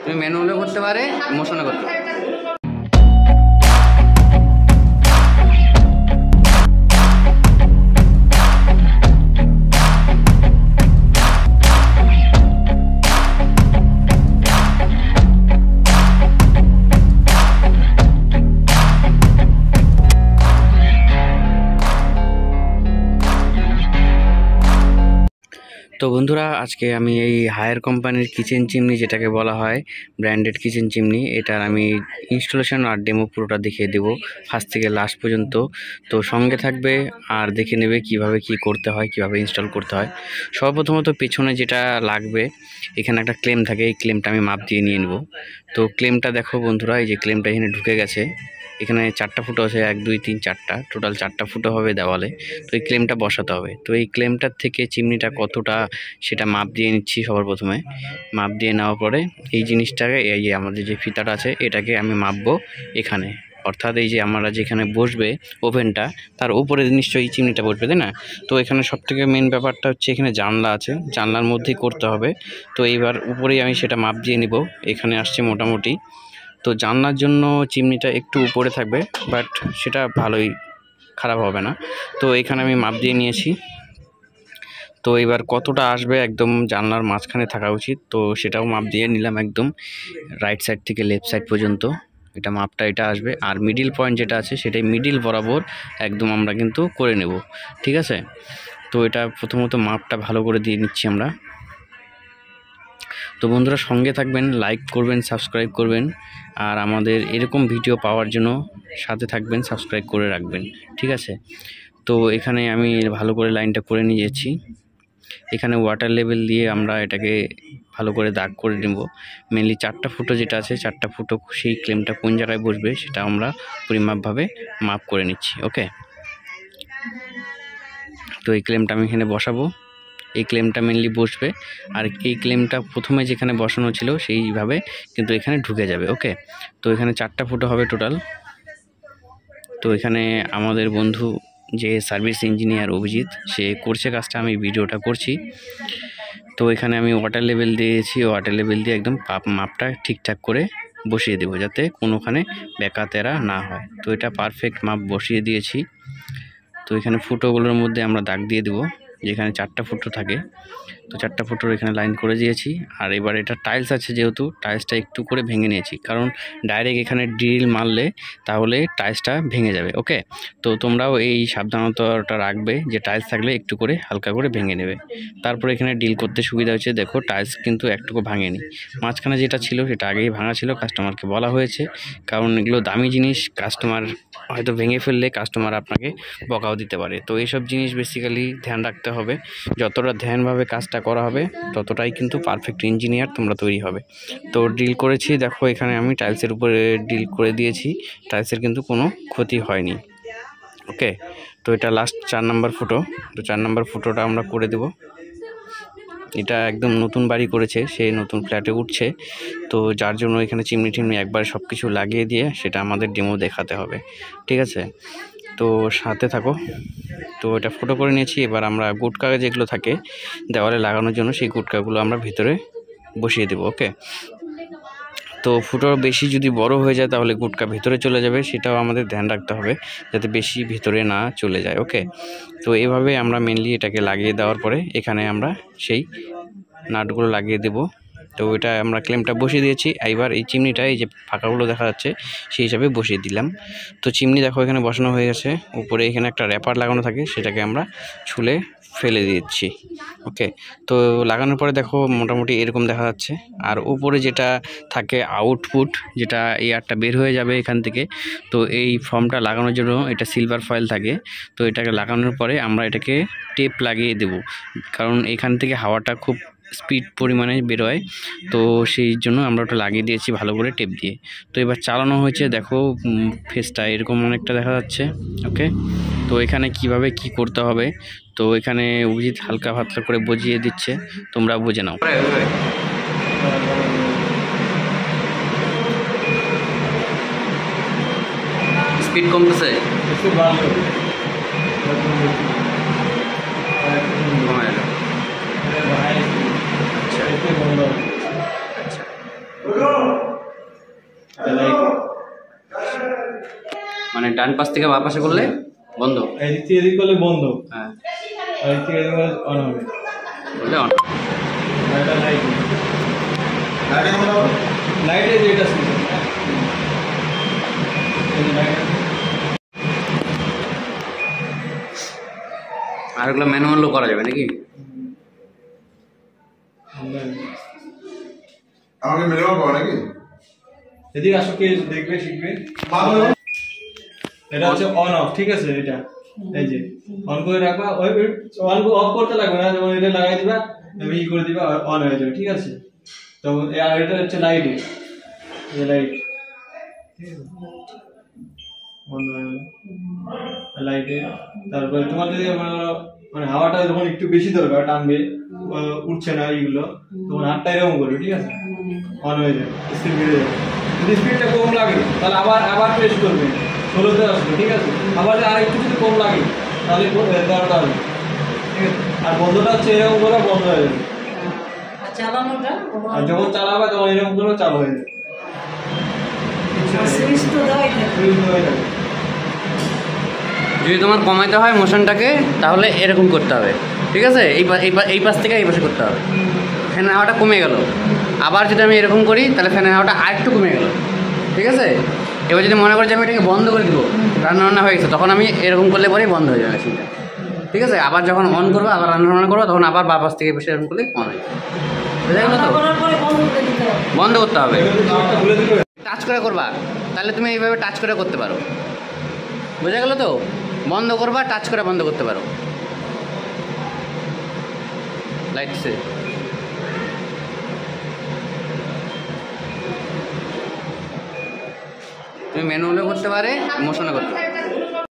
তুমি ম্যানুয়ালে করতে পারে, মোশনে করতে পারে। তো বন্ধুরা, আজকে আমি এই হায়ার কোম্পানির কিচেন চিমনি, যেটাকে বলা হয় ব্র্যান্ডেড কিচেন চিমনি, এটার আমি ইনস্টলেশন আর ডেমো পুরোটা দেখিয়ে দেবো ফার্স্ট থেকে লাস্ট পর্যন্ত। তো সঙ্গে থাকবে আর দেখে নেবে কিভাবে কি করতে হয়, কিভাবে ইনস্টল করতে হয়। সর্বপ্রথমত পেছনে যেটা লাগবে, এখানে একটা ক্লেম থাকে, এই ক্লেমটা আমি মাপ দিয়ে নিয়ে নেব। তো ক্লেমটা দেখো বন্ধুরা, এই যে ক্লেমটা এখানে ঢুকে গেছে। এখানে 4টা ফুটো আছে, 1 2 3 4টা, টোটাল 4টা ফুটো হবে দেওয়ালে। তো এই ক্লেমটা বসাতে হবে। তো এই ক্লেমটার থেকে চিমনিটা কতটা সেটা মাপ দিয়ে নিচ্ছি। সবার প্রথমে মাপ দিয়ে নেওয়ার পরে এই জিনিসটাকে, এই যে আমাদের যে ফিতাটা আছে, এটাকে আমি মাপবো এখানে, অর্থাৎ এই যে আমরা যেখানে বসবে ওভেনটা, তার উপরে নিশ্চয়ই চিমনিটা বসবে, তাই না? তো এখানে সবথেকে মেন ব্যাপারটা হচ্ছে এখানে জানলা আছে, জানলার মধ্যেই করতে হবে। তো এইবার উপরেই আমি সেটা মাপ দিয়ে নিব। এখানে আসছে মোটামুটি। তো জানলার জন্য চিমনিটা একটু উপরে থাকবে, বাট সেটা ভালোই, খারাপ হবে না। তো এখানে আমি মাপ দিয়ে নিয়েছি। তো এবার কতটা আসবে, একদম জানলার মাঝখানে থাকা উচিত, তো সেটাও মাপ দিয়ে নিলাম, একদম রাইট সাইড থেকে লেফট সাইড পর্যন্ত এটা মাপটা এটা আসবে। আর মিডিল পয়েন্ট যেটা আছে, সেটাই মিডিল বরাবর একদম আমরা কিন্তু করে নেব, ঠিক আছে? তো এটা প্রথমত মাপটা ভালো করে দিয়ে নিচ্ছি আমরা। তো বন্ধুরা সঙ্গে থাকবেন, লাইক করবেন, সাবস্ক্রাইব করবেন, আর আমাদের এরকম ভিডিও পাওয়ার জন্য সাথে থাকবেন, সাবস্ক্রাইব করে রাখবেন, ঠিক আছে? তো এখানে আমি ভালো করে লাইনটা করে নিয়েছি। এখানে ওয়াটার লেভেল দিয়ে আমরা এটাকে ভালো করে দাগ করে নেব। মেনলি 4টা ফুটো যেটা আছে, 4টা ফুটো সেই ক্লেমটা কোন জায়গায় বসবে সেটা আমরা পরিমাপভাবে মাপ করে নিচ্ছি। ওকে, তো এই ক্লেমটা আমি এখানে বসাবো। এই ক্লেমটা মেনলি বসবে, আর এই ক্লেমটা প্রথমে যেখানে বসানো ছিল সেইভাবে কিন্তু এখানে ঢুকে যাবে। ওকে, তো এখানে 4টা ফুটো হবে টোটাল। তো এখানে আমাদের বন্ধু যে সার্ভিস ইঞ্জিনিয়ার অভিজিৎ, সে করছে কাজটা, আমি ভিডিওটা করছি। তো এখানে আমি ওয়াটার লেভেল দিয়েছি, ওয়াটার লেভেল দিয়ে একদম মাপটা ঠিকঠাক করে বসিয়ে দেবো, যাতে কোনোখানে বেঁকা তেরা না হয়। তো এটা পারফেক্ট মাপ বসিয়ে দিয়েছি। তো এখানে ফুটোগুলোর মধ্যে আমরা দাগ দিয়ে দেবো, যেখানে 4টা ফুটো থাকে। তো 4টা ফুটোর এখানে লাইন করে দিয়েছি। আর এবার এটা টাইলস আছে, যেহেতু টাইলসটা একটু করে ভেঙে নিয়েছি, কারণ ডাইরেক্ট এখানে ড্রিল মারলে তাহলে টাইলসটা ভেঙে যাবে। ওকে, তো তোমরাও এই সাবধানতাটা রাখবে যে টাইলস থাকলে একটু করে হালকা করে ভেঙে নেবে। তারপরে এখানে ডিল করতে সুবিধা হচ্ছে, দেখো টাইলস কিন্তু একটুকু ভাঙেনি। মাঝখানে যেটা ছিল সেটা আগেই ভাঙা ছিল, কাস্টমারকে বলা হয়েছে, কারণ এগুলো দামি জিনিস, কাস্টমার হয়তো ভেঙে ফেললে কাস্টমার আপনাকে বকাও দিতে পারে। তো এইসব জিনিস বেসিক্যালি ধ্যান রাখতে হবে। যতটা ধ্যানভাবে কাজটা করা হবে ততটাই কিন্তু পারফেক্ট ইঞ্জিনিয়ার তোমরা তৈরি হবে। তো ড্রিল করেছি, দেখো এখানে আমি টাইলসের উপরে ড্রিল করে দিয়েছি, টাইলসের কিন্তু কোনো ক্ষতি হয়নি। ওকে, তো এটা লাস্ট 4 নম্বর ফুটো। তো 4 নম্বর ফুটোটা আমরা করে দেব। এটা একদম নতুন বাড়ি করেছে, সেই নতুন ফ্ল্যাটে উঠছে, তো যার জন্য এখানে চিমনি টিমনি একবার সব কিছু লাগিয়ে দিয়ে সেটা আমাদের ডেমো দেখাতে হবে, ঠিক আছে? তো সাথে থাকো। তো এটা ফুটো করে নিয়েছি। এবার আমরা গুটকা যেগুলো থাকে দেওয়ালে লাগানোর জন্য, সেই গুটকাগুলো আমরা ভিতরে বসিয়ে দেব। ওকে, তো ফুটো বেশি যদি বড় হয়ে যায় তাহলে গুটকা ভিতরে চলে যাবে, সেটাও আমাদের ধ্যান রাখতে হবে যাতে বেশি ভিতরে না চলে যায়। ওকে, তো এভাবে আমরা মেনলি এটাকে লাগিয়ে দেওয়ার পরে এখানে আমরা সেই নাটগুলো লাগিয়ে দেব। তো এটা আমরা ক্লেমটা বসিয়ে দিয়েছি। এবার এই চিমনিটা, এই যে ফাঁকাগুলো দেখা যাচ্ছে, সেই হিসাবে বসিয়ে দিলাম। তো চিমনি দেখো এখানে বসানো হয়ে গেছে। উপরে এখানে একটা র্যাপার লাগানো থাকে, সেটাকে আমরা ছুলে ফেলে দিচ্ছি। ওকে, তো লাগানোর পরে দেখো মোটামুটি এরকম দেখা যাচ্ছে। আর উপরে যেটা থাকে আউটপুট, যেটা এয়ারটা বের হয়ে যাবে এখান থেকে, তো এই ফর্মটা লাগানোর জন্য এটা সিলভার ফয়েল থাকে। তো এটাকে লাগানোর পরে আমরা এটাকে টেপ লাগিয়ে দেব, কারণ এখান থেকে হাওয়াটা খুব স্পিড পরিমাণে বেরোয়। তো সেই জন্য আমরা ওটা লাগিয়ে দিয়েছি ভালো করে টেপ দিয়ে। তো এবার চালানো হয়েছে, দেখো ফেসটা এরকম অনেকটা দেখা যাচ্ছে। ওকে, তো এখানে কিভাবে কি করতে হবে, তো এখানে অভিজিৎ হালকা পাতলা করে বুঝিয়ে দিচ্ছে, তোমরা বুঝে নাও। স্পিড কমতেছে, আচ্ছা আচ্ছা। ডান পাশ থেকে বাঁ পাশে করলে বন্ধ, এদিক থেকে এদিক করলে বন্ধ, হ্যাঁ এদিক থেকে এদিক করলে অন হবে, বললে অন। এটা লাইট, লাইটে যেটা সুইচ, আর এগুলো ম্যানুয়ালও করা যাবে নাকি? আমাকে ম্যানুয়াল করা নাকি? এদিকে আসো, কে দেখবে শিখবে। এটা হচ্ছে অন অফ, ঠিক আছে? এটা এই যে অন করে রাখবা, ওই অন অফ করতে লাগবে না, যখন এটা লাগাই দিবা আমি ই করে দিবা অন হয়ে যাবে, ঠিক আছে? তো আর এটা হচ্ছে লাইট, এই লাইট ঠিক আছে, বন্ধ হয়ে গেল লাইটে। তারপরে তোমার যদি মানে হাওয়াটা যখন একটু বেশি দরকার, টানবে, উঠছে না এইগুলো, তখন হাতটা এরকম করবে, ঠিক আছে? অন হয়ে যাবে, স্পিড বেড়ে যাবে। যদি স্পিডটা কম লাগে তাহলে আবার প্রেস করবে, 16তে আসবে, ঠিক আছে? আবার আর একটু যদি কম লাগে তাহলে 13টা আসবে, ঠিক আছে? আর বন্ধটা হচ্ছে এরকম করে বন্ধ হয়ে যাবে, আর যখন চালাবে তখন এরকম করে চালু হয়ে যাবে, সুইচ তো হয়ে যাবে। যদি তোমার কমাইতে হয় মোশনটাকে তাহলে এরকম করতে হবে, ঠিক আছে? এই পাশ থেকে এই পাশে করতে হবে। ফ্যানের হাওয়াটা কমে গেল, আবার যদি আমি এরকম করি তাহলে ফ্যানের হাওয়াটা আরেকটু কমে গেল, ঠিক আছে? এবার যদি মনে করি যে আমি এটাকে বন্ধ করে দিব, রান্না হয়ে গেছে, তখন আমি এরকম করলে পরেই বন্ধ হয়ে যাবে মেশিনটা, ঠিক আছে? আবার যখন অন করবো, আবার রান্না করবো, তখন আবার বা পাশ থেকে বসে এরকম করলে অন হয়ে যাবে। বুঝা গেল তো? বন্ধ করতে হবে, টাচ করে করবা, তাহলে তুমি এইভাবে টাচ করে করতে পারো। বুঝা গেল তো? বন্ধ করবা, টাচ করে বন্ধ করতে পারো। লাইট সে তুমি ম্যানুয়ালও করতে পারে, মোশনও করতে পারে।